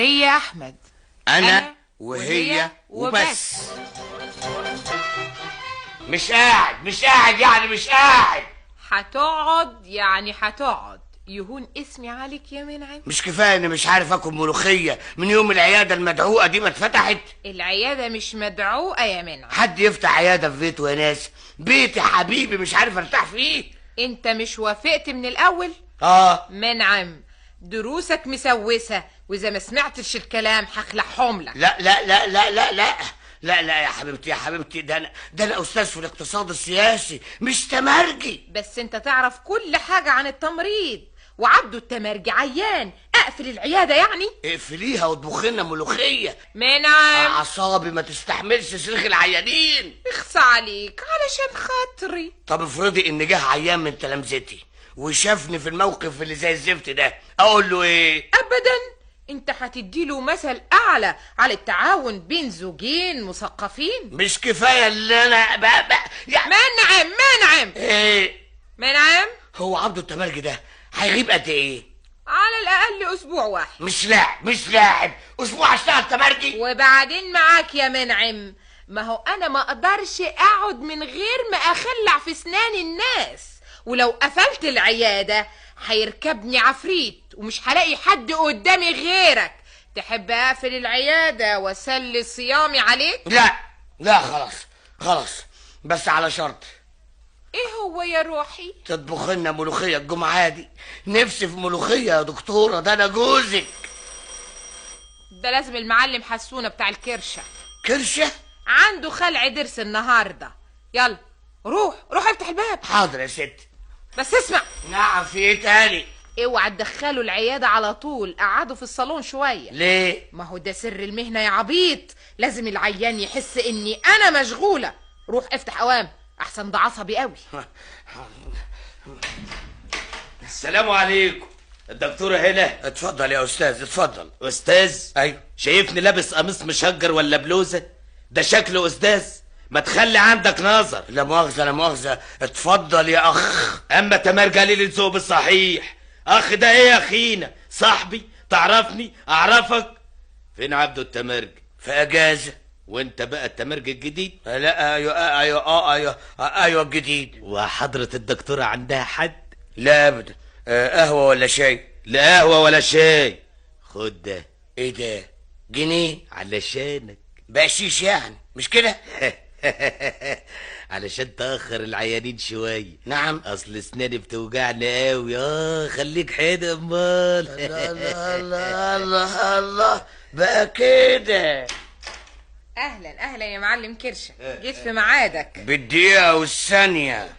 يا أحمد. أنا وهي وبس. مش قاعد يعني مش قاعد. هتقعد يعني هتقعد. يهون اسمي عليك يا منعم. مش كفاية اني مش عارف اكل ملوخية من يوم العيادة المدعوقة دي ما اتفتحت؟ العيادة مش مدعوقة يا منعم. حد يفتح عيادة في بيته يا ناس؟ بيتي حبيبي مش عارف ارتاح فيه. انت مش وافقت من الاول؟ منعم دروسك مسوسة، واذا ما سمعتش الكلام هخلعهم لك. لا لا لا لا لا لا لا لا يا حبيبتي يا حبيبتي، ده انا استاذ في الاقتصاد السياسي مش تمرجي. بس انت تعرف كل حاجة عن التمريض، وعبده التمرجي عيان. اقفل العيادة يعني؟ اقفليها واطبخي لنا ملوخية. منعم اعصابي ما تستحملش صريخ العيانين. اخصى عليك علشان خاطري. طب افرضي ان جه عيان من تلامذتي وشافني في الموقف اللي زي الزفت ده، اقول له ايه؟ ابدا، انت هتديله مثل اعلى على التعاون بين زوجين مثقفين. مش كفايه اللي انا يعني منعم ايه؟ منعم هو عبده التمرجي ده هيغيب قد ايه؟ على الاقل اسبوع واحد. مش لاعب اسبوع اشتغل تمرجي. وبعدين معاك يا منعم، ما هو انا ما اقدرش اقعد من غير ما اخلع في اسنان الناس، ولو قفلت العيادة هيركبني عفريت ومش هلاقي حد قدامي غيرك. تحب اقفل العيادة واسلي صيامي عليك؟ لا خلاص بس على شرط. ايه هو يا روحي؟ تطبخ لنا ملوخية الجمعة دي. نفسي في ملوخية يا دكتورة، ده انا جوزك. ده لازم المعلم حسونة بتاع الكرشة. كرشة؟ عنده خلع ضرس النهاردة. يلا روح افتح الباب. حاضر يا ست. بس اسمع. نعم، في ايه تاني؟ اوعى تدخله العيادة على طول، قعده في الصالون شوية. ليه؟ ما هو ده سر المهنة يا عبيط، لازم العيان يحس اني انا مشغولة. روح افتح اوام احسن، ده عصبي قوي. السلام عليكم. الدكتورة هنا. اتفضل يا استاذ اتفضل. استاذ؟ ايوه. شايفني لابس قميص مشجر ولا بلوزة؟ ده شكله استاذ، ما تخلي عندك نظر. لا مؤاخذة اتفضل يا اخ. اما تمرجى لي الذوق الصحيح. اخ ده ايه يا اخينا؟ صاحبي؟ تعرفني؟ اعرفك؟ فين عبده التمرج؟ في اجازة. وانت بقى التمرج الجديد؟ لا ايوه الجديد. وحضرة الدكتورة عندها حد؟ لا ابدا. قهوة ولا شاي؟ لا قهوة ولا شاي. خد ده. ايه ده؟ جنيه؟ علشانك. بقشيش يعني مش كده؟ علشان تأخر العيانين شوية. نعم. اصل اسناني بتوجعني قوي. خليك حيدة امال. الله بقى كده. اهلا يا معلم كرشة، جيت في ميعادك. بالدقيقة والثانية.